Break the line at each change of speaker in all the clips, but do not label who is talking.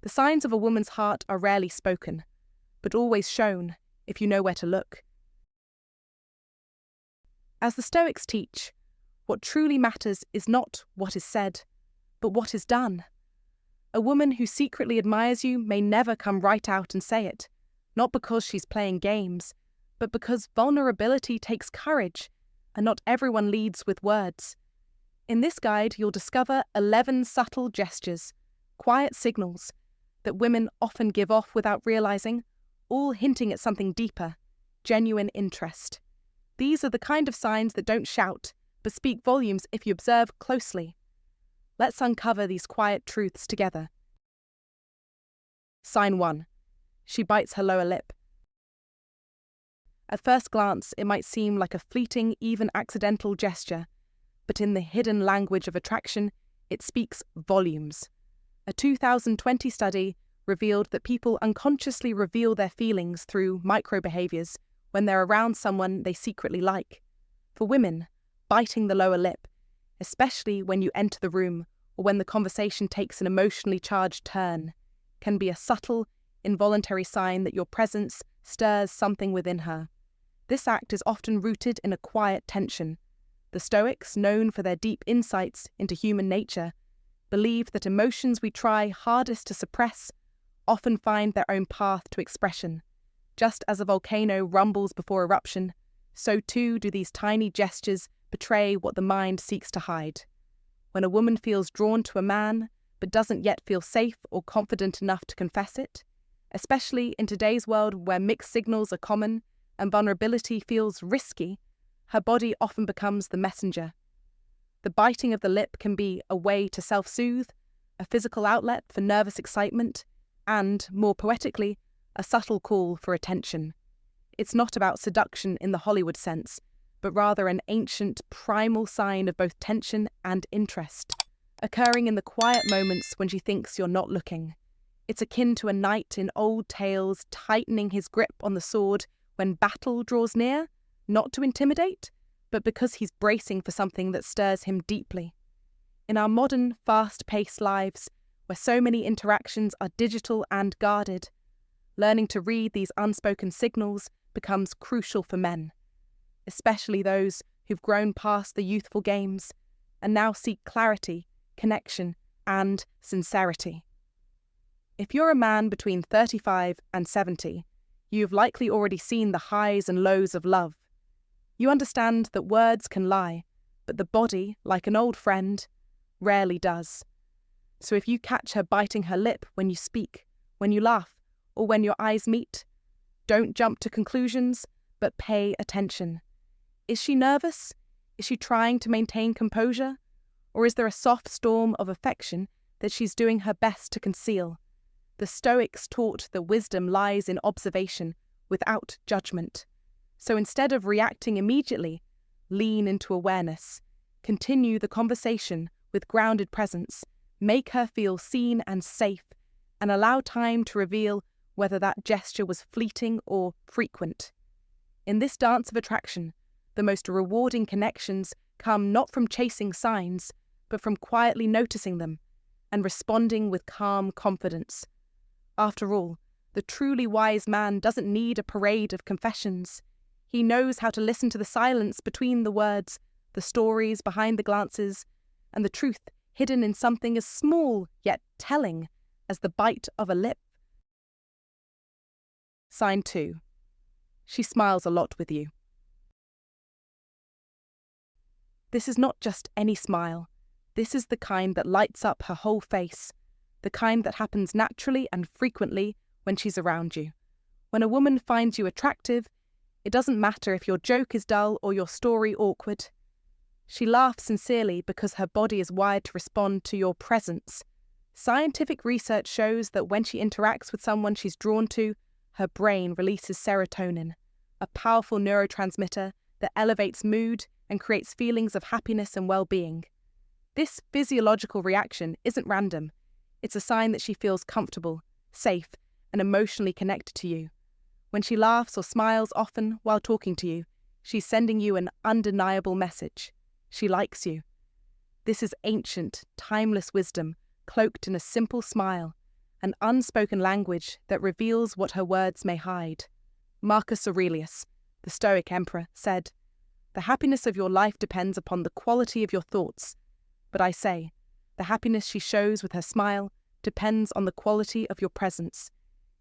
The signs of a woman's heart are rarely spoken, but always shown if you know where to look. As the Stoics teach, what truly matters is not what is said, but what is done. A woman who secretly admires you may never come right out and say it, not because she's playing games, but because vulnerability takes courage, and not everyone leads with words. In this guide, you'll discover 11 subtle gestures, quiet signals, that women often give off without realizing, all hinting at something deeper, genuine interest. These are the kind of signs that don't shout, but speak volumes if you observe closely. Let's uncover these quiet truths together. Sign 1. She bites her lower lip. At first glance, it might seem like a fleeting, even accidental gesture, but in the hidden language of attraction, it speaks volumes. A 2020 study revealed that people unconsciously reveal their feelings through micro-behaviors when they're around someone they secretly like. For women, biting the lower lip, especially when you enter the room or when the conversation takes an emotionally charged turn, can be a subtle, involuntary sign that your presence stirs something within her. This act is often rooted in a quiet tension. The Stoics, known for their deep insights into human nature, believe that emotions we try hardest to suppress often find their own path to expression. Just as a volcano rumbles before eruption, so too do these tiny gestures betray what the mind seeks to hide. When a woman feels drawn to a man, but doesn't yet feel safe or confident enough to confess it, especially in today's world where mixed signals are common and vulnerability feels risky, her body often becomes the messenger. The biting of the lip can be a way to self-soothe, a physical outlet for nervous excitement, and, more poetically, a subtle call for attention. It's not about seduction in the Hollywood sense, but rather an ancient, primal sign of both tension and interest, occurring in the quiet moments when she thinks you're not looking. It's akin to a knight in old tales tightening his grip on the sword when battle draws near, not to intimidate, but because he's bracing for something that stirs him deeply. In our modern, fast-paced lives, where so many interactions are digital and guarded, learning to read these unspoken signals becomes crucial for men, especially those who've grown past the youthful games and now seek clarity, connection, and sincerity. If you're a man between 35 and 70, you've likely already seen the highs and lows of love. You understand that words can lie, but the body, like an old friend, rarely does. So if you catch her biting her lip when you speak, when you laugh, or when your eyes meet, don't jump to conclusions, but pay attention. Is she nervous? Is she trying to maintain composure? Or is there a soft storm of affection that she's doing her best to conceal? The Stoics taught that wisdom lies in observation, without judgment. So instead of reacting immediately, lean into awareness. Continue the conversation with grounded presence. Make her feel seen and safe, and allow time to reveal whether that gesture was fleeting or frequent. In this dance of attraction, the most rewarding connections come not from chasing signs, but from quietly noticing them and responding with calm confidence. After all, the truly wise man doesn't need a parade of confessions. He knows how to listen to the silence between the words, the stories behind the glances, and the truth hidden in something as small yet telling as the bite of a lip. Sign 2. She smiles a lot with you. This is not just any smile. This is the kind that lights up her whole face, the kind that happens naturally and frequently when she's around you. When a woman finds you attractive, it doesn't matter if your joke is dull or your story awkward. She laughs sincerely because her body is wired to respond to your presence. Scientific research shows that when she interacts with someone she's drawn to, her brain releases serotonin, a powerful neurotransmitter that elevates mood and creates feelings of happiness and well-being. This physiological reaction isn't random. It's a sign that she feels comfortable, safe, and emotionally connected to you. When she laughs or smiles often while talking to you, she's sending you an undeniable message. She likes you. This is ancient, timeless wisdom, cloaked in a simple smile, an unspoken language that reveals what her words may hide. Marcus Aurelius, the Stoic emperor, said, "The happiness of your life depends upon the quality of your thoughts. But I say, the happiness she shows with her smile depends on the quality of your presence."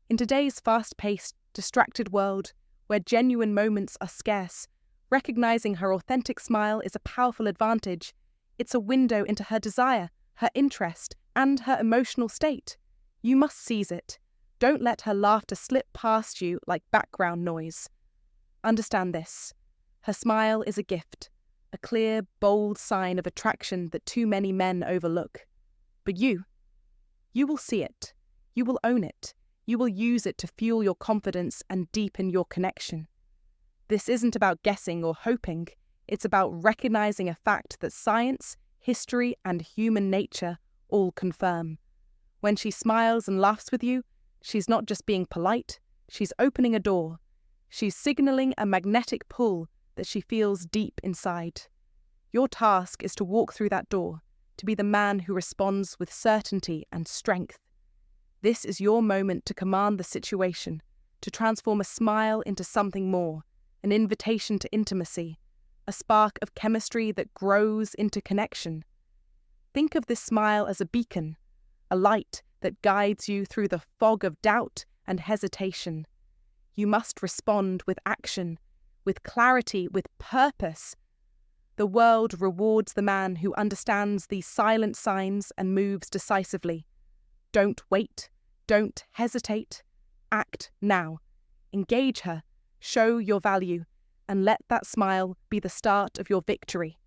In today's fast-paced, distracted world, where genuine moments are scarce, recognizing her authentic smile is a powerful advantage. It's a window into her desire, her interest, and her emotional state. You must seize it. Don't let her laughter slip past you like background noise. Understand this. Her smile is a gift, a clear, bold sign of attraction that too many men overlook. But you will see it. You will own it. You will use it to fuel your confidence and deepen your connection. This isn't about guessing or hoping. It's about recognizing a fact that science, history, and human nature all confirm. When she smiles and laughs with you, she's not just being polite, she's opening a door. She's signaling a magnetic pull that she feels deep inside. Your task is to walk through that door, to be the man who responds with certainty and strength. This is your moment to command the situation, to transform a smile into something more, an invitation to intimacy, a spark of chemistry that grows into connection. Think of this smile as a beacon, a light that guides you through the fog of doubt and hesitation. You must respond with action, with clarity, with purpose. The world rewards the man who understands these silent signs and moves decisively. Don't wait. Don't hesitate. Act now. Engage her. Show your value. And let that smile be the start of your victory.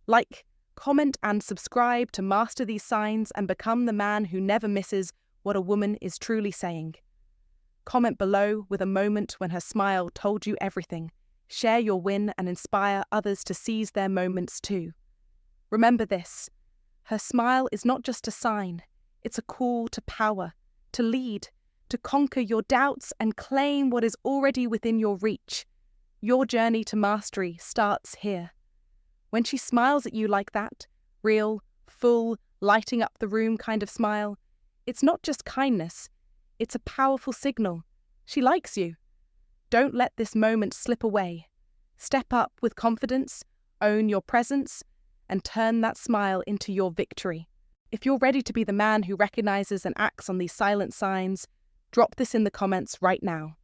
Like, comment and subscribe to master these signs and become the man who never misses what a woman is truly saying. Comment below with a moment when her smile told you everything. Share your win and inspire others to seize their moments too. Remember this. Her smile is not just a sign. It's a call to power, to lead, to conquer your doubts and claim what is already within your reach. Your journey to mastery starts here. When she smiles at you like that, real, full, lighting up the room kind of smile, it's not just kindness, it's a powerful signal. She likes you. Don't let this moment slip away. Step up with confidence, own your presence, and turn that smile into your victory. If you're ready to be the man who recognizes and acts on these silent signs, drop this in the comments right now.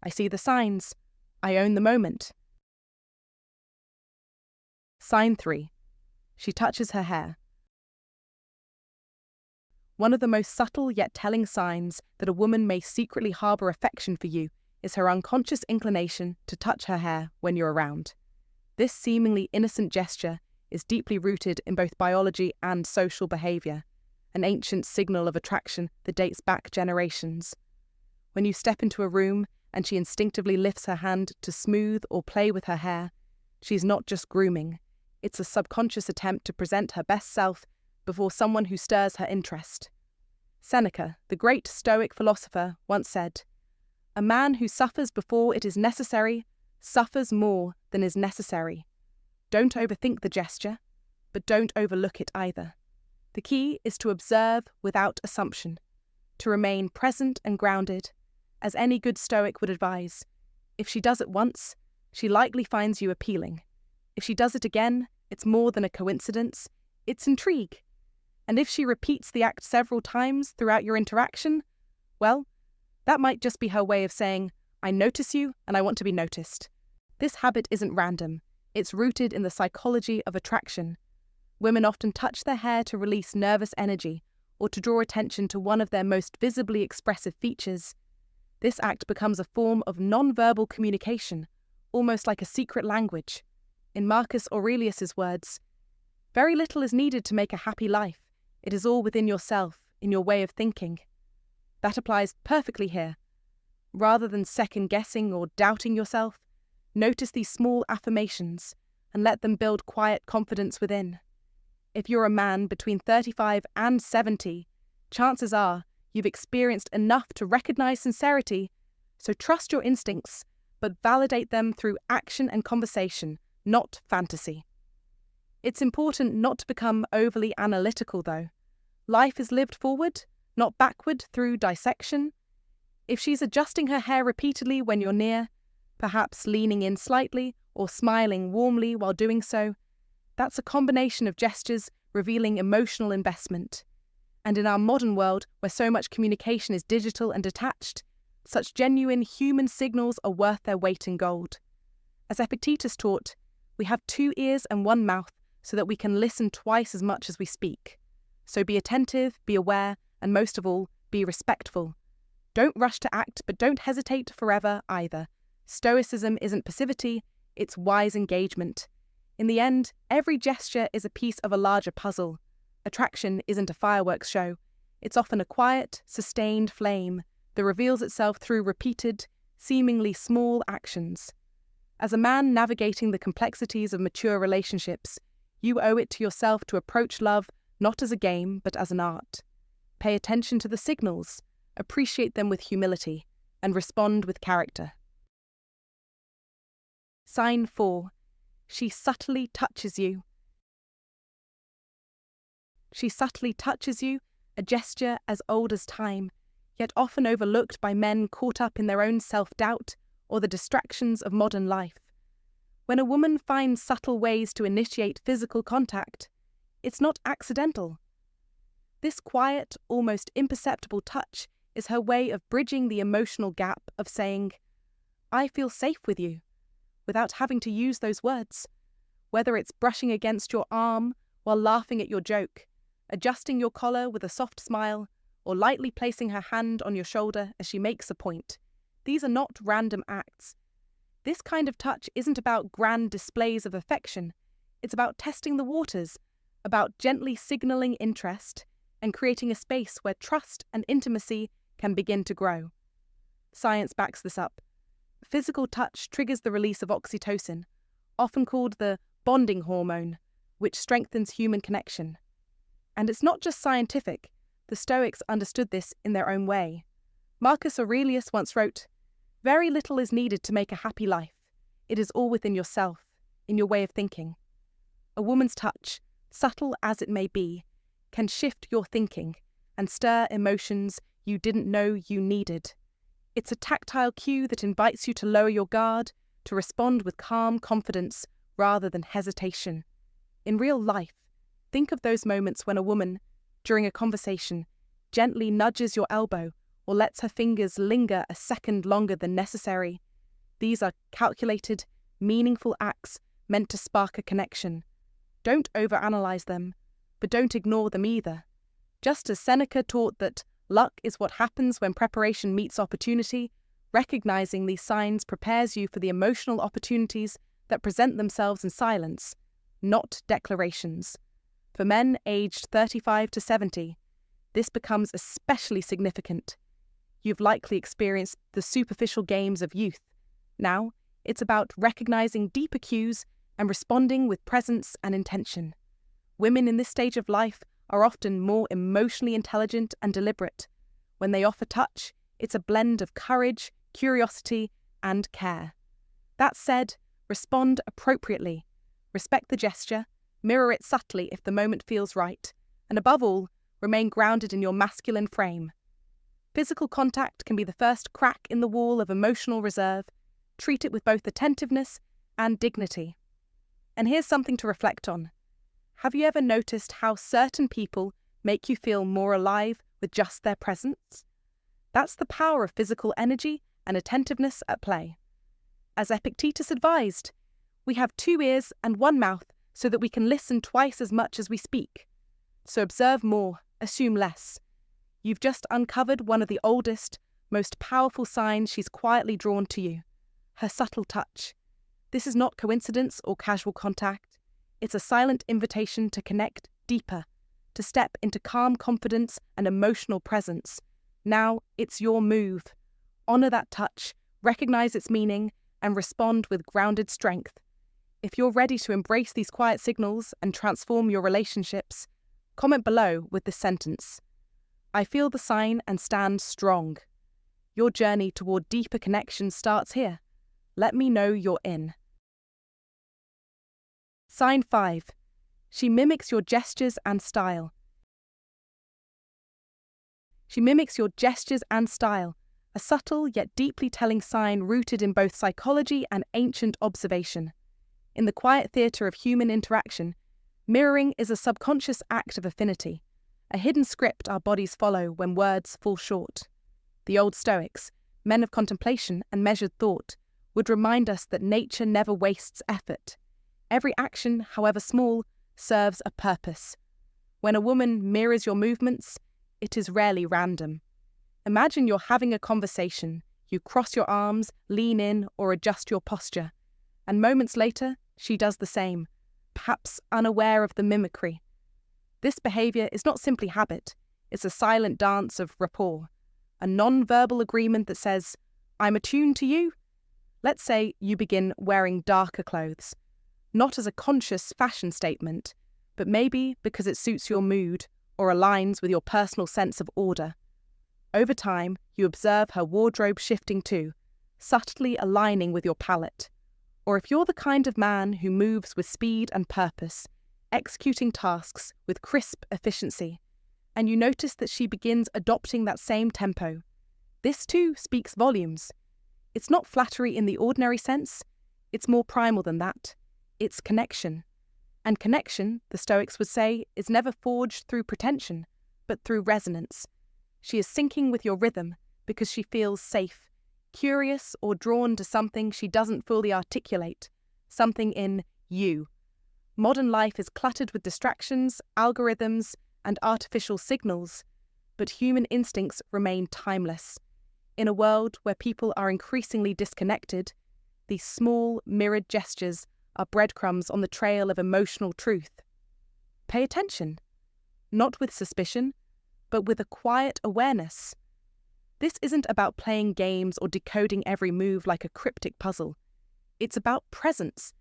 I see the signs. I own the moment. Sign 3. She touches her hair. One of the most subtle yet telling signs that a woman may secretly harbor affection for you is her unconscious inclination to touch her hair when you're around. This seemingly innocent gesture is deeply rooted in both biology and social behavior, an ancient signal of attraction that dates back generations. When you step into a room and she instinctively lifts her hand to smooth or play with her hair, she's not just grooming. It's a subconscious attempt to present her best self before someone who stirs her interest. Seneca, the great Stoic philosopher, once said, "A man who suffers before it is necessary suffers more than is necessary." Don't overthink the gesture, but don't overlook it either. The key is to observe without assumption, to remain present and grounded, as any good Stoic would advise. If she does it once, she likely finds you appealing. If she does it again, it's more than a coincidence, it's intrigue. And if she repeats the act several times throughout your interaction, well, that might just be her way of saying, "I notice you and I want to be noticed." This habit isn't random. It's rooted in the psychology of attraction. Women often touch their hair to release nervous energy or to draw attention to one of their most visibly expressive features. This act becomes a form of non-verbal communication, almost like a secret language. In Marcus Aurelius's words, "Very little is needed to make a happy life. It is all within yourself, in your way of thinking." That applies perfectly here. Rather than second-guessing or doubting yourself, notice these small affirmations and let them build quiet confidence within. If you're a man between 35 and 70, chances are you've experienced enough to recognize sincerity, so trust your instincts, but validate them through action and conversation, not fantasy. It's important not to become overly analytical, though. Life is lived forward, not backward through dissection. If she's adjusting her hair repeatedly when you're near, perhaps leaning in slightly or smiling warmly while doing so, that's a combination of gestures revealing emotional investment. And in our modern world, where so much communication is digital and detached, such genuine human signals are worth their weight in gold. As Epictetus taught, we have 2 ears and 1 mouth so that we can listen twice as much as we speak. So be attentive, be aware, and most of all, be respectful. Don't rush to act, but don't hesitate forever either. Stoicism isn't passivity, it's wise engagement. In the end, every gesture is a piece of a larger puzzle. Attraction isn't a fireworks show. It's often a quiet, sustained flame that reveals itself through repeated, seemingly small actions. As a man navigating the complexities of mature relationships, you owe it to yourself to approach love not as a game, but as an art. Pay attention to the signals, appreciate them with humility, and respond with character. Sign 4. She subtly touches you. She subtly touches you, a gesture as old as time, yet often overlooked by men caught up in their own self-doubt or the distractions of modern life. When a woman finds subtle ways to initiate physical contact, it's not accidental. This quiet, almost imperceptible touch is her way of bridging the emotional gap of saying, "I feel safe with you," without having to use those words. Whether it's brushing against your arm while laughing at your joke, adjusting your collar with a soft smile, or lightly placing her hand on your shoulder as she makes a point, these are not random acts. This kind of touch isn't about grand displays of affection. It's about testing the waters, about gently signaling interest and creating a space where trust and intimacy can begin to grow. Science backs this up. Physical touch triggers the release of oxytocin, often called the bonding hormone, which strengthens human connection. And it's not just scientific. The Stoics understood this in their own way. Marcus Aurelius once wrote, "Very little is needed to make a happy life. It is all within yourself, in your way of thinking." A woman's touch, subtle as it may be, can shift your thinking and stir emotions you didn't know you needed. It's a tactile cue that invites you to lower your guard, to respond with calm confidence rather than hesitation. In real life, think of those moments when a woman, during a conversation, gently nudges your elbow or lets her fingers linger a second longer than necessary. These are calculated, meaningful acts meant to spark a connection. Don't overanalyze them, but don't ignore them either. Just as Seneca taught that luck is what happens when preparation meets opportunity, recognizing these signs prepares you for the emotional opportunities that present themselves in silence, not declarations. For men aged 35 to 70, this becomes especially significant. You've likely experienced the superficial games of youth. Now, it's about recognizing deeper cues and responding with presence and intention. Women in this stage of life are often more emotionally intelligent and deliberate. When they offer touch, it's a blend of courage, curiosity, and care. That said, respond appropriately. Respect the gesture, mirror it subtly if the moment feels right, and above all, remain grounded in your masculine frame. Physical contact can be the first crack in the wall of emotional reserve. Treat it with both attentiveness and dignity. And here's something to reflect on. Have you ever noticed how certain people make you feel more alive with just their presence? That's the power of physical energy and attentiveness at play. As Epictetus advised, we have 2 ears and 1 mouth so that we can listen twice as much as we speak. So observe more, assume less. You've just uncovered one of the oldest, most powerful signs she's quietly drawn to you, her subtle touch. This is not coincidence or casual contact. It's a silent invitation to connect deeper, to step into calm confidence and emotional presence. Now it's your move. Honor that touch, recognize its meaning, and respond with grounded strength. If you're ready to embrace these quiet signals and transform your relationships, comment below with this sentence: "I feel the sign and stand strong." Your journey toward deeper connection starts here. Let me know you're in. Sign 5. She mimics your gestures and style. She mimics your gestures and style, a subtle yet deeply telling sign rooted in both psychology and ancient observation. In the quiet theatre of human interaction, mirroring is a subconscious act of affinity, a hidden script our bodies follow when words fall short. The Old Stoics, men of contemplation and measured thought, would remind us that nature never wastes effort. Every action, however small, serves a purpose. When a woman mirrors your movements, it is rarely random. Imagine you're having a conversation, you cross your arms, lean in, or adjust your posture, and moments later, she does the same, perhaps unaware of the mimicry. This behaviour is not simply habit, it's a silent dance of rapport, a non-verbal agreement that says, I'm attuned to you. Let's say you begin wearing darker clothes, not as a conscious fashion statement, but maybe because it suits your mood or aligns with your personal sense of order. Over time, you observe her wardrobe shifting too, subtly aligning with your palette. Or if you're the kind of man who moves with speed and purpose, executing tasks with crisp efficiency, and you notice that she begins adopting that same tempo, this too speaks volumes. It's not flattery in the ordinary sense, it's more primal than that. It's connection. And connection, the Stoics would say, is never forged through pretension, but through resonance. She is syncing with your rhythm because she feels safe, curious or drawn to something she doesn't fully articulate, something in you. Modern life is cluttered with distractions, algorithms, and artificial signals, but human instincts remain timeless. In a world where people are increasingly disconnected, these small, mirrored gestures are breadcrumbs on the trail of emotional truth. Pay attention, not with suspicion, but with a quiet awareness. This isn't about playing games or decoding every move like a cryptic puzzle. It's about presence.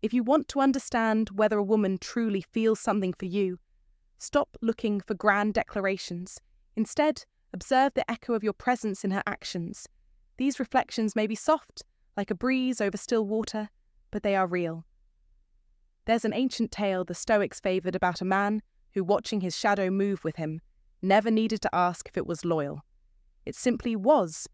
If you want to understand whether a woman truly feels something for you, stop looking for grand declarations. Instead, observe the echo of your presence in her actions. These reflections may be soft, like a breeze over still water, but they are real. There's an ancient tale the Stoics favoured about a man who, watching his shadow move with him, never needed to ask if it was loyal. It simply was.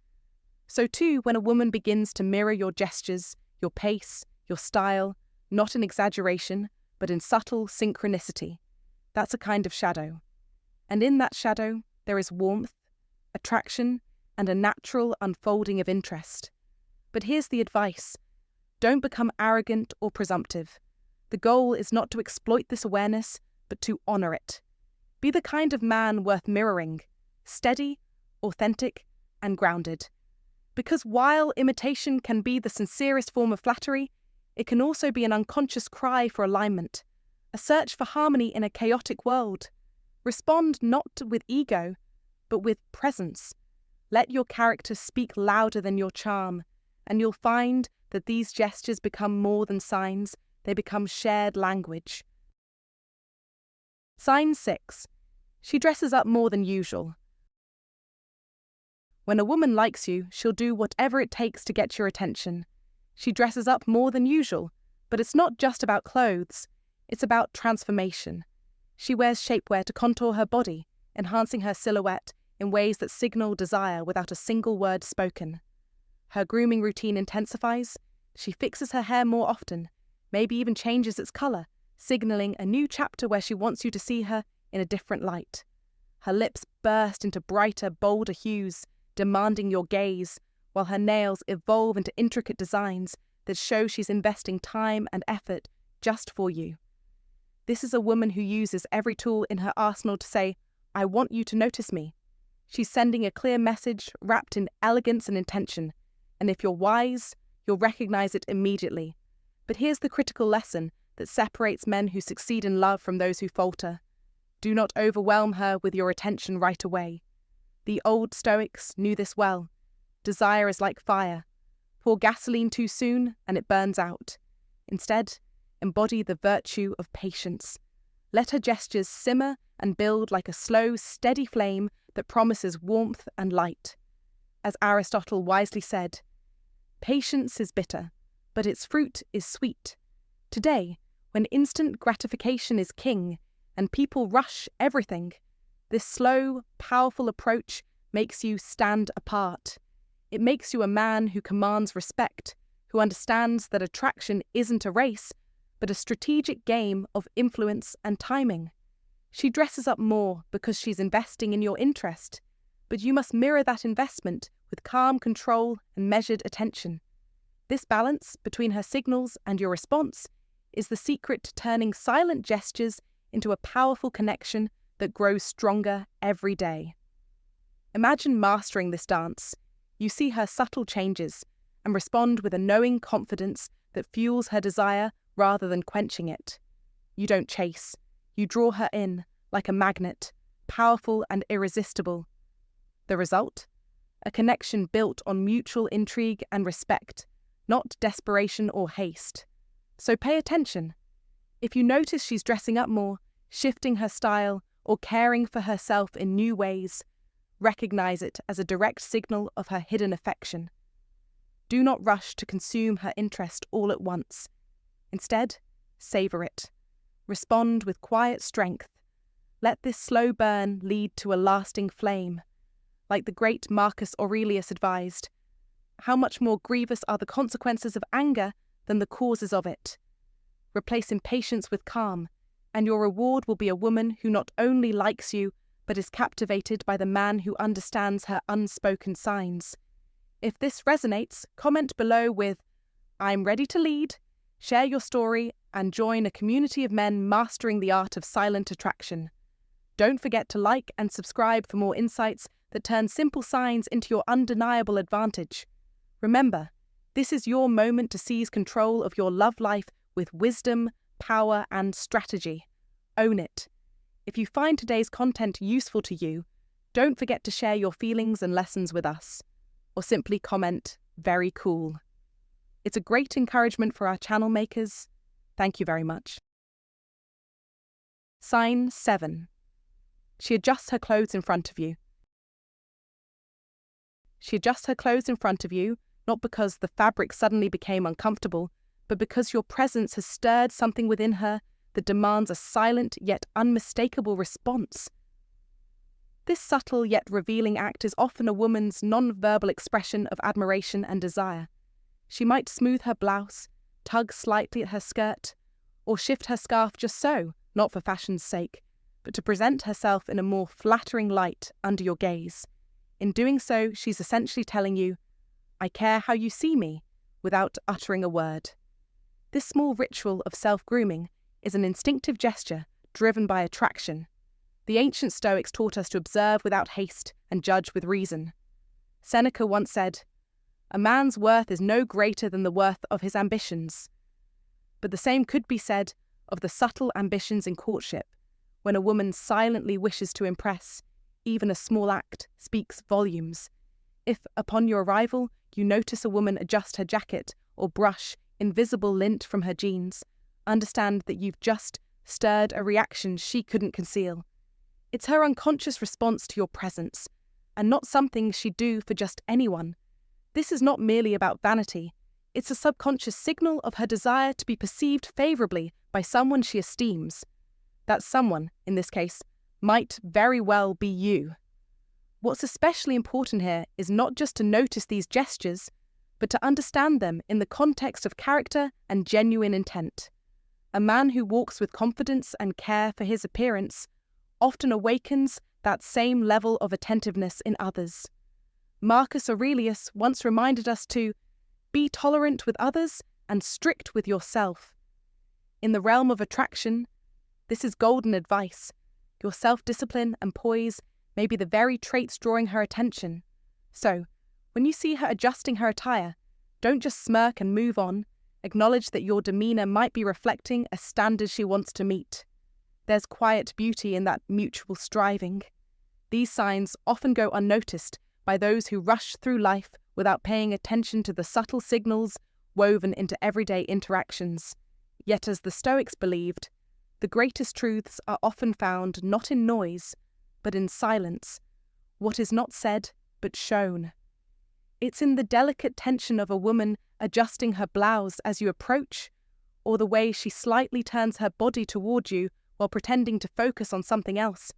So too, when a woman begins to mirror your gestures, your pace, your style, not in exaggeration, but in subtle synchronicity, that's a kind of shadow. And in that shadow, there is warmth, attraction, and a natural unfolding of interest. But here's the advice. Don't become arrogant or presumptive. The goal is not to exploit this awareness, but to honour it. Be the kind of man worth mirroring, steady, authentic, and grounded. Because while imitation can be the sincerest form of flattery, it can also be an unconscious cry for alignment, a search for harmony in a chaotic world. Respond not with ego, but with presence. Let your character speak louder than your charm, and you'll find that these gestures become more than signs, they become shared language. Sign 6. She dresses up more than usual. When a woman likes you, she'll do whatever it takes to get your attention. She dresses up more than usual, but it's not just about clothes, it's about transformation. She wears shapewear to contour her body, enhancing her silhouette in ways that signal desire without a single word spoken. Her grooming routine intensifies. She fixes her hair more often, maybe even changes its colour, signalling a new chapter where she wants you to see her in a different light. Her lips burst into brighter, bolder hues, demanding your gaze, while her nails evolve into intricate designs that show she's investing time and effort just for you. This is a woman who uses every tool in her arsenal to say, I want you to notice me. She's sending a clear message wrapped in elegance and intention, and if you're wise, you'll recognize it immediately. But here's the critical lesson that separates men who succeed in love from those who falter. Do not overwhelm her with your attention right away. The old Stoics knew this well. Desire is like fire. Pour gasoline too soon and it burns out. Instead, embody the virtue of patience. Let her gestures simmer and build like a slow, steady flame that promises warmth and light. As Aristotle wisely said, patience is bitter, but its fruit is sweet. Today, when instant gratification is king and people rush everything, This slow, powerful approach makes you stand apart. It makes you a man who commands respect, who understands that attraction isn't a race, but a strategic game of influence and timing. She dresses up more because she's investing in your interest, but you must mirror that investment with calm control and measured attention. This balance between her signals and your response is the secret to turning silent gestures into a powerful connection that grows stronger every day. Imagine mastering this dance. You see her subtle changes and respond with a knowing confidence that fuels her desire rather than quenching it. You don't chase. You draw her in like a magnet, powerful and irresistible. The result? A connection built on mutual intrigue and respect, not desperation or haste. So pay attention. If you notice she's dressing up more, shifting her style, or caring for herself in new ways, recognize it as a direct signal of her hidden affection. Do not rush to consume her interest all at once. Instead, savor it. Respond with quiet strength. Let this slow burn lead to a lasting flame. Like the great Marcus Aurelius advised, how much more grievous are the consequences of anger than the causes of it. Replace impatience with calm, and your reward will be a woman who not only likes you, but is captivated by the man who understands her unspoken signs. If this resonates, comment below with, "I'm ready to lead," share your story, and join a community of men mastering the art of silent attraction. Don't forget to like and subscribe for more insights that turn simple signs into your undeniable advantage. Remember, this is your moment to seize control of your love life with wisdom, power, and strategy. Own it. If you find today's content useful to you, don't forget to share your feelings and lessons with us, or simply comment, "Very cool." It's a great encouragement for our channel makers. Thank you very much. Sign 7. She adjusts her clothes in front of you. She adjusts her clothes in front of you, not because the fabric suddenly became uncomfortable, but because your presence has stirred something within her that demands a silent yet unmistakable response. This subtle yet revealing act is often a woman's non-verbal expression of admiration and desire. She might smooth her blouse, tug slightly at her skirt, or shift her scarf just so, not for fashion's sake, but to present herself in a more flattering light under your gaze. In doing so, she's essentially telling you, "I care how you see me," without uttering a word. This small ritual of self-grooming is an instinctive gesture driven by attraction. The ancient Stoics taught us to observe without haste and judge with reason. Seneca once said, "A man's worth is no greater than the worth of his ambitions." But the same could be said of the subtle ambitions in courtship. When a woman silently wishes to impress, even a small act speaks volumes. If, upon your arrival, you notice a woman adjust her jacket or brush invisible lint from her jeans, understand that you've just stirred a reaction she couldn't conceal. It's her unconscious response to your presence, and not something she'd do for just anyone. This is not merely about vanity. It's a subconscious signal of her desire to be perceived favourably by someone she esteems. That someone, in this case, might very well be you. What's especially important here is not just to notice these gestures, but to understand them in the context of character and genuine intent. A man who walks with confidence and care for his appearance often awakens that same level of attentiveness in others. Marcus Aurelius once reminded us to be tolerant with others and strict with yourself. In the realm of attraction, this is golden advice. Your self-discipline and poise may be the very traits drawing her attention. So, when you see her adjusting her attire, don't just smirk and move on. Acknowledge that your demeanour might be reflecting a standard she wants to meet. There's quiet beauty in that mutual striving. These signs often go unnoticed by those who rush through life without paying attention to the subtle signals woven into everyday interactions. Yet, as the Stoics believed, the greatest truths are often found not in noise, but in silence, what is not said but shown. It's in the delicate tension of a woman adjusting her blouse as you approach, or the way she slightly turns her body toward you while pretending to focus on something else.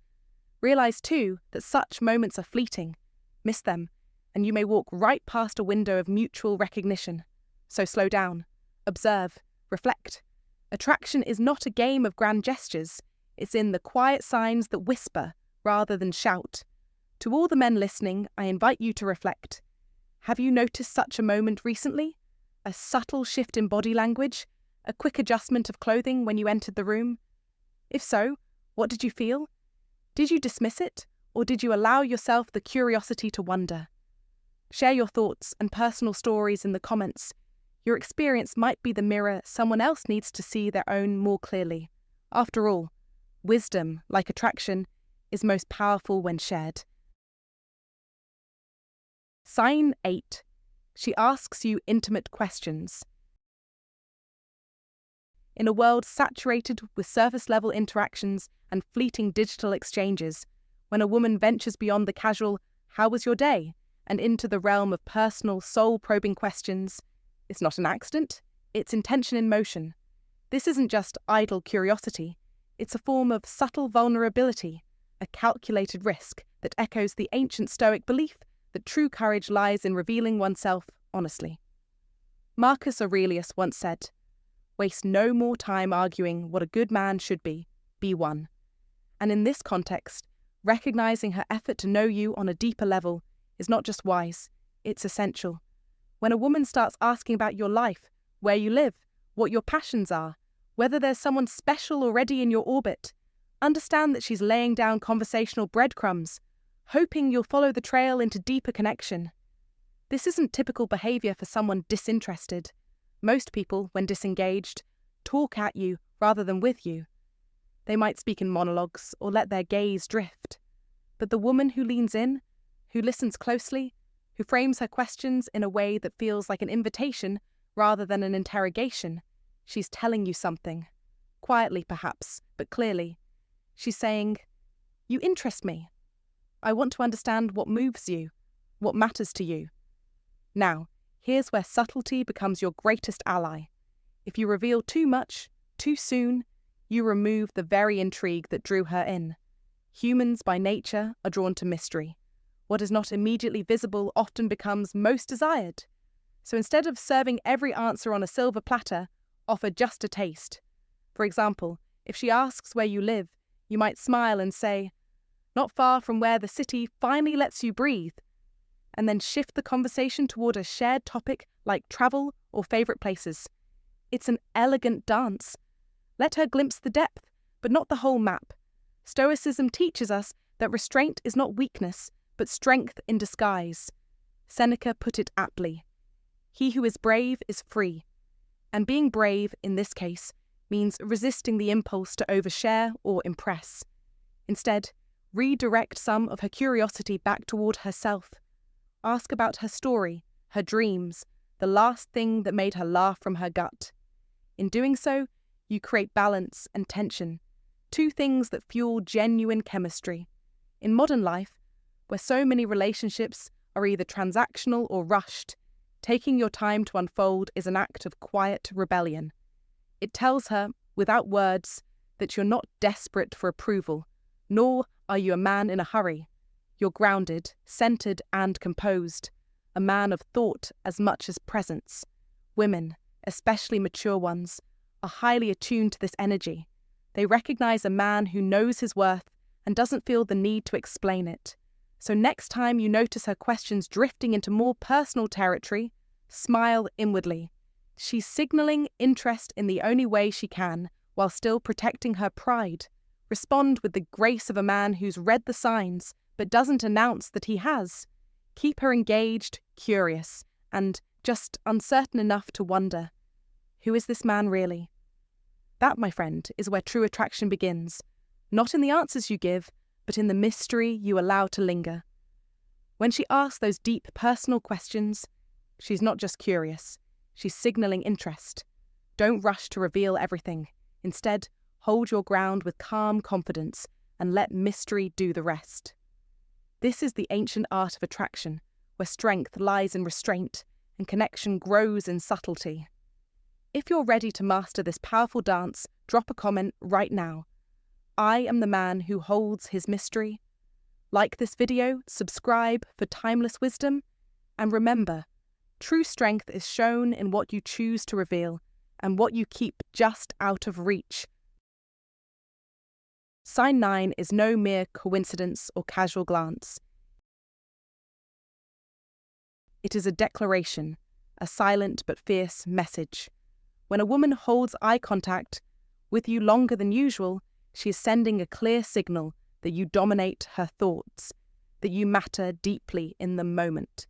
Realize, too, that such moments are fleeting. Miss them, and you may walk right past a window of mutual recognition. So slow down, observe, reflect. Attraction is not a game of grand gestures. It's in the quiet signs that whisper rather than shout. To all the men listening, I invite you to reflect. Have you noticed such a moment recently? A subtle shift in body language? A quick adjustment of clothing when you entered the room? If so, what did you feel? Did you dismiss it, or did you allow yourself the curiosity to wonder? Share your thoughts and personal stories in the comments. Your experience might be the mirror someone else needs to see their own more clearly. After all, wisdom, like attraction, is most powerful when shared. Sign 8. She asks you intimate questions. In a world saturated with surface-level interactions and fleeting digital exchanges, when a woman ventures beyond the casual, "How was your day?" and into the realm of personal, soul-probing questions, it's not an accident, it's intention in motion. This isn't just idle curiosity, it's a form of subtle vulnerability, a calculated risk that echoes the ancient Stoic belief that true courage lies in revealing oneself honestly. Marcus Aurelius once said, "Waste no more time arguing what a good man should be one." And in this context, recognizing her effort to know you on a deeper level is not just wise, it's essential. When a woman starts asking about your life, where you live, what your passions are, whether there's someone special already in your orbit, understand that she's laying down conversational breadcrumbs, hoping you'll follow the trail into deeper connection. This isn't typical behavior for someone disinterested. Most people, when disengaged, talk at you rather than with you. They might speak in monologues or let their gaze drift. But the woman who leans in, who listens closely, who frames her questions in a way that feels like an invitation rather than an interrogation, she's telling you something. Quietly, perhaps, but clearly. She's saying, "You interest me. I want to understand what moves you, what matters to you." Now, here's where subtlety becomes your greatest ally. If you reveal too much, too soon, you remove the very intrigue that drew her in. Humans by nature are drawn to mystery. What is not immediately visible often becomes most desired. So instead of serving every answer on a silver platter, offer just a taste. For example, if she asks where you live, you might smile and say, "Not far from where the city finally lets you breathe," and then shift the conversation toward a shared topic like travel or favourite places. It's an elegant dance. Let her glimpse the depth, but not the whole map. Stoicism teaches us that restraint is not weakness, but strength in disguise. Seneca put it aptly. He who is brave is free. And being brave, in this case, means resisting the impulse to overshare or impress. Instead, redirect some of her curiosity back toward herself. Ask about her story, her dreams, the last thing that made her laugh from her gut. In doing so, you create balance and tension, two things that fuel genuine chemistry. In modern life, where so many relationships are either transactional or rushed, taking your time to unfold is an act of quiet rebellion. It tells her, without words, that you're not desperate for approval, nor are you a man in a hurry. You're grounded, centered, and composed, a man of thought as much as presence. Women, especially mature ones, are highly attuned to this energy. They recognize a man who knows his worth and doesn't feel the need to explain it. So next time you notice her questions drifting into more personal territory, smile inwardly. She's signaling interest in the only way she can, while still protecting her pride. Respond with the grace of a man who's read the signs, but doesn't announce that he has. Keep her engaged, curious, and just uncertain enough to wonder, who is this man really? That, my friend, is where true attraction begins. Not in the answers you give, but in the mystery you allow to linger. When she asks those deep personal questions, she's not just curious, she's signaling interest. Don't rush to reveal everything. Instead, hold your ground with calm confidence and let mystery do the rest. This is the ancient art of attraction, where strength lies in restraint and connection grows in subtlety. If you're ready to master this powerful dance, drop a comment right now. I am the man who holds his mystery, Like this video, subscribe for timeless wisdom, and remember, true strength is shown in what you choose to reveal and what you keep just out of reach. Sign 9 is no mere coincidence or casual glance. It is a declaration, a silent but fierce message. When a woman holds eye contact with you longer than usual, she is sending a clear signal that you dominate her thoughts, that you matter deeply in the moment.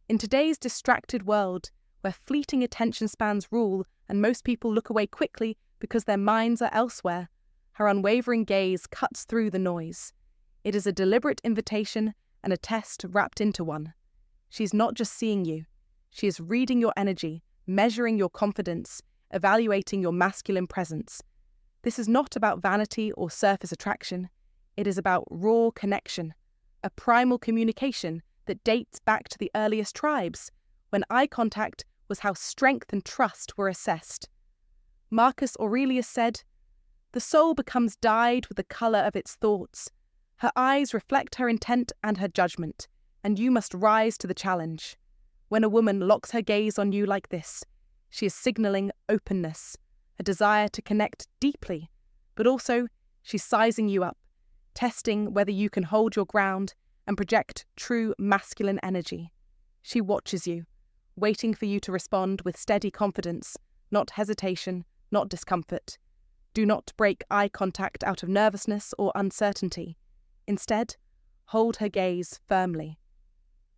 In today's distracted world, where fleeting attention spans rule and most people look away quickly because their minds are elsewhere, her unwavering gaze cuts through the noise. It is a deliberate invitation and a test wrapped into one. She's not just seeing you. She is reading your energy, measuring your confidence, evaluating your masculine presence. This is not about vanity or surface attraction. It is about raw connection, a primal communication that dates back to the earliest tribes, when eye contact was how strength and trust were assessed. Marcus Aurelius said, "The soul becomes dyed with the colour of its thoughts. Her eyes reflect her intent and her judgment, and you must rise to the challenge." When a woman locks her gaze on you like this, she is signalling openness, a desire to connect deeply, but also she's sizing you up, testing whether you can hold your ground and project true masculine energy. She watches you, waiting for you to respond with steady confidence, not hesitation, not discomfort. Do not break eye contact out of nervousness or uncertainty. Instead, hold her gaze firmly.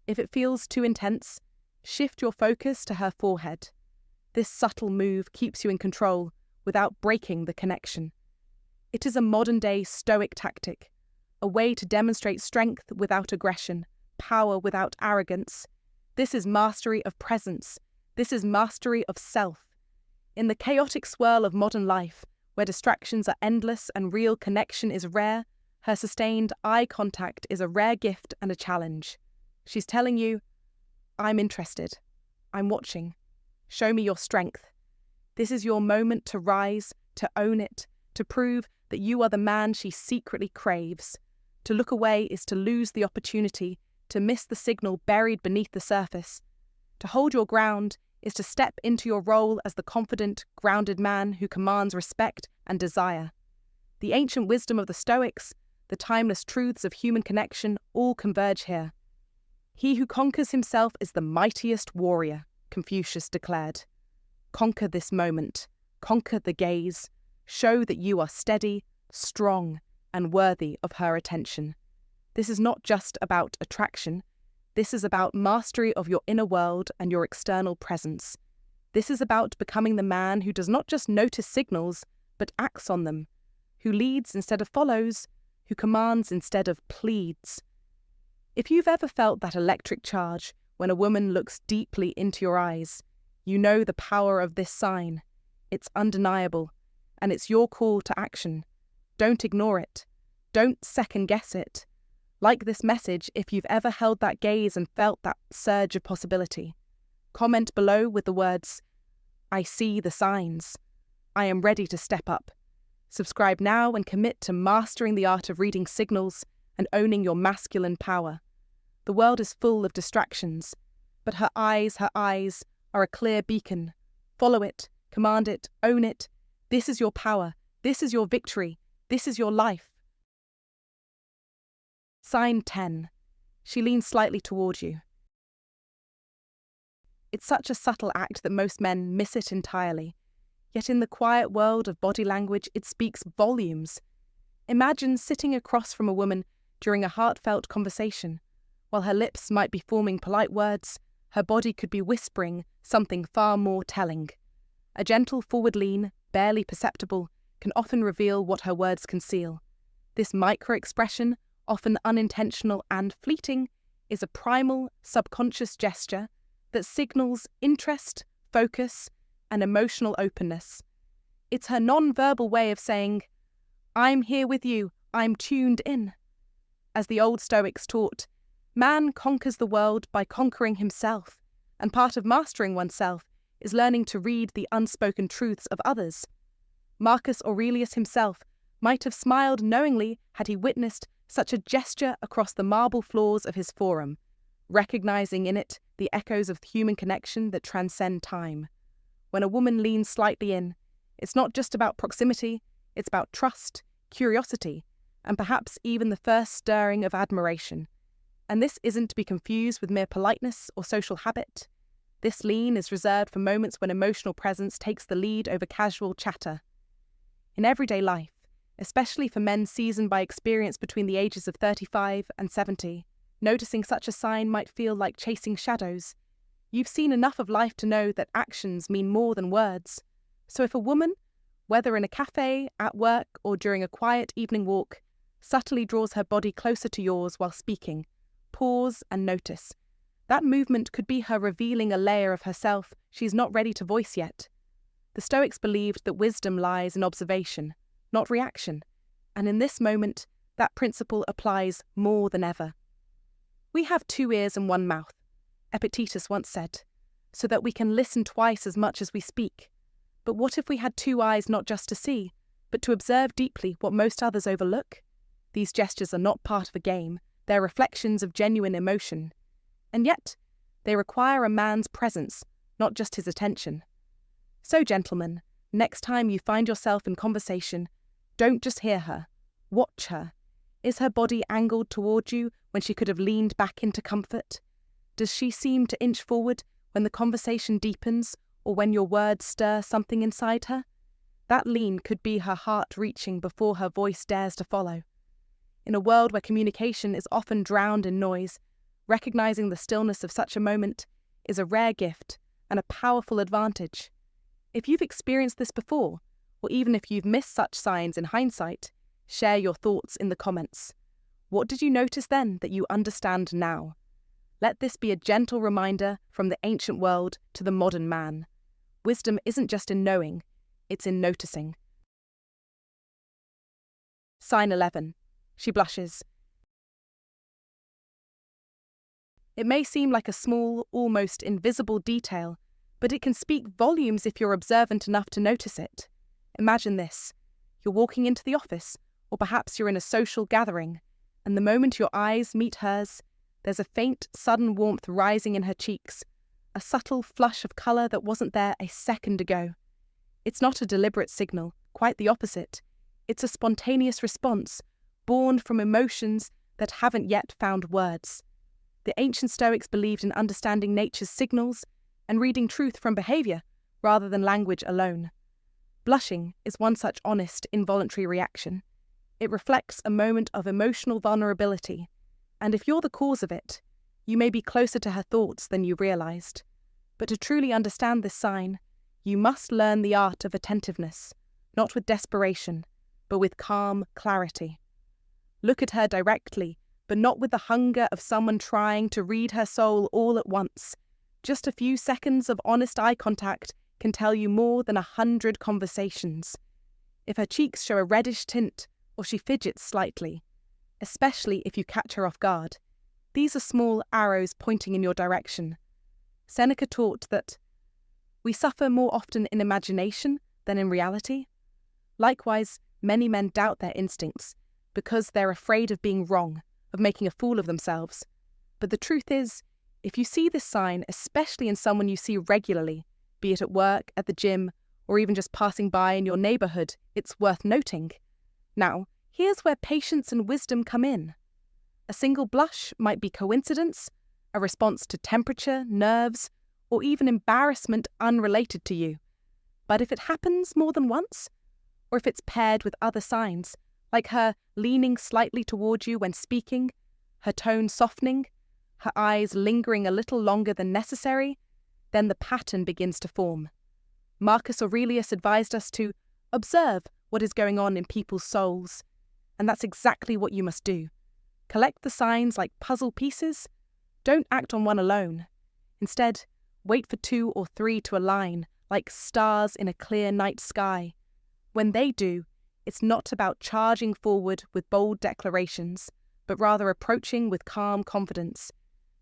If it feels too intense, shift your focus to her forehead. This subtle move keeps you in control without breaking the connection. It is a modern-day Stoic tactic, a way to demonstrate strength without aggression, power without arrogance. This is mastery of presence. This is mastery of self. In the chaotic swirl of modern life, where distractions are endless and real connection is rare, her sustained eye contact is a rare gift and a challenge. She's telling you, "I'm interested. I'm watching. Show me your strength." This is your moment to rise, to own it, to prove that you are the man she secretly craves. To look away is to lose the opportunity, to miss the signal buried beneath the surface. To hold your ground is to step into your role as the confident, grounded man who commands respect and desire. The ancient wisdom of the Stoics, the timeless truths of human connection, all converge here. "He who conquers himself is the mightiest warrior," Confucius declared. Conquer this moment. Conquer the gaze. Show that you are steady, strong, and worthy of her attention. This is not just about attraction. This is about mastery of your inner world and your external presence. This is about becoming the man who does not just notice signals, but acts on them, who leads instead of follows, who commands instead of pleads. If you've ever felt that electric charge when a woman looks deeply into your eyes, you know the power of this sign. It's undeniable, and it's your call to action. Don't ignore it. Don't second-guess it. Like this message if you've ever held that gaze and felt that surge of possibility. Comment below with the words, "I see the signs. I am ready to step up." Subscribe now and commit to mastering the art of reading signals and owning your masculine power. The world is full of distractions, but her eyes are a clear beacon. Follow it, command it, own it. This is your power. This is your victory. This is your life. Sign 10. She leans slightly toward you. It's such a subtle act that most men miss it entirely. Yet in the quiet world of body language, it speaks volumes. Imagine sitting across from a woman during a heartfelt conversation. While her lips might be forming polite words, her body could be whispering something far more telling. A gentle forward lean, barely perceptible, can often reveal what her words conceal. This micro-expression, often unintentional and fleeting, is a primal, subconscious gesture that signals interest, focus, and emotional openness. It's her non-verbal way of saying, "I'm here with you, I'm tuned in." As the old Stoics taught, man conquers the world by conquering himself, and part of mastering oneself is learning to read the unspoken truths of others. Marcus Aurelius himself might have smiled knowingly had he witnessed such a gesture across the marble floors of his forum, recognizing in it the echoes of human connection that transcend time. When a woman leans slightly in, it's not just about proximity, it's about trust, curiosity, and perhaps even the first stirring of admiration. And this isn't to be confused with mere politeness or social habit. This lean is reserved for moments when emotional presence takes the lead over casual chatter. In everyday life, especially for men seasoned by experience between the ages of 35 and 70, noticing such a sign might feel like chasing shadows. You've seen enough of life to know that actions mean more than words. So if a woman, whether in a cafe, at work, or during a quiet evening walk, subtly draws her body closer to yours while speaking, pause and notice. That movement could be her revealing a layer of herself she's not ready to voice yet. The Stoics believed that wisdom lies in observation, not reaction, and in this moment, that principle applies more than ever. We have 2 ears and 1 mouth, Epictetus once said, so that we can listen twice as much as we speak. But what if we had 2 eyes not just to see, but to observe deeply what most others overlook? These gestures are not part of a game, they're reflections of genuine emotion. And yet, they require a man's presence, not just his attention. So, gentlemen, next time you find yourself in conversation, don't just hear her, watch her. Is her body angled toward you when she could have leaned back into comfort? Does she seem to inch forward when the conversation deepens or when your words stir something inside her? That lean could be her heart reaching before her voice dares to follow. In a world where communication is often drowned in noise, recognizing the stillness of such a moment is a rare gift and a powerful advantage. If you've experienced this before, or even if you've missed such signs in hindsight, share your thoughts in the comments. What did you notice then that you understand now? Let this be a gentle reminder from the ancient world to the modern man. Wisdom isn't just in knowing, it's in noticing. Sign 11. She blushes. It may seem like a small, almost invisible detail, but it can speak volumes if you're observant enough to notice it. Imagine this. You're walking into the office, or perhaps you're in a social gathering, and the moment your eyes meet hers, there's a faint, sudden warmth rising in her cheeks, a subtle flush of colour that wasn't there a second ago. It's not a deliberate signal, quite the opposite. It's a spontaneous response, born from emotions that haven't yet found words. The ancient Stoics believed in understanding nature's signals and reading truth from behaviour rather than language alone. Blushing is one such honest, involuntary reaction. It reflects a moment of emotional vulnerability, and if you're the cause of it, you may be closer to her thoughts than you realised. But to truly understand this sign, you must learn the art of attentiveness, not with desperation, but with calm clarity. Look at her directly, but not with the hunger of someone trying to read her soul all at once. Just a few seconds of honest eye contact can tell you more than 100 conversations. If her cheeks show a reddish tint, or she fidgets slightly, especially if you catch her off guard, these are small arrows pointing in your direction. Seneca taught that we suffer more often in imagination than in reality. Likewise, many men doubt their instincts because they're afraid of being wrong, of making a fool of themselves. But the truth is, if you see this sign, especially in someone you see regularly, be it at work, at the gym, or even just passing by in your neighbourhood, it's worth noting. Now, here's where patience and wisdom come in. A single blush might be coincidence, a response to temperature, nerves, or even embarrassment unrelated to you. But if it happens more than once, or if it's paired with other signs, like her leaning slightly toward you when speaking, her tone softening, her eyes lingering a little longer than necessary, then the pattern begins to form. Marcus Aurelius advised us to observe what is going on in people's souls, and that's exactly what you must do. Collect the signs like puzzle pieces. Don't act on one alone. Instead, wait for 2 or 3 to align, like stars in a clear night sky. When they do, it's not about charging forward with bold declarations, but rather approaching with calm confidence,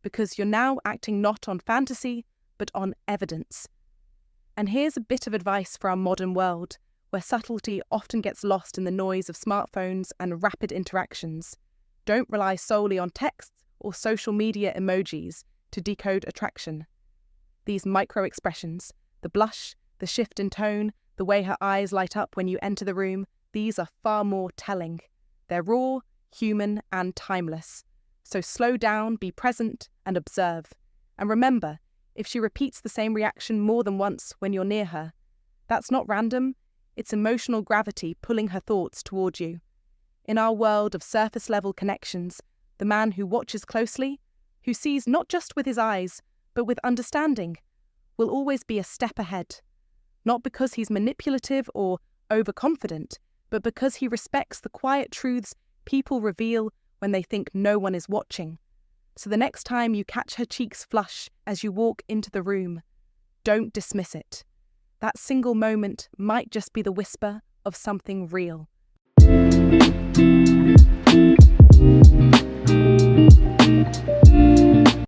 because you're now acting not on fantasy, but on evidence. And here's a bit of advice for our modern world, where subtlety often gets lost in the noise of smartphones and rapid interactions. Don't rely solely on texts or social media emojis to decode attraction. These micro-expressions, the blush, the shift in tone, the way her eyes light up when you enter the room, these are far more telling. They're raw, human, and timeless. So slow down, be present, and observe. And remember, if she repeats the same reaction more than once when you're near her, that's not random, it's emotional gravity pulling her thoughts toward you. In our world of surface-level connections, the man who watches closely, who sees not just with his eyes, but with understanding, will always be a step ahead. Not because he's manipulative or overconfident, but because he respects the quiet truths people reveal when they think no one is watching. So the next time you catch her cheeks flush as you walk into the room, don't dismiss it. That single moment might just be the whisper of something real.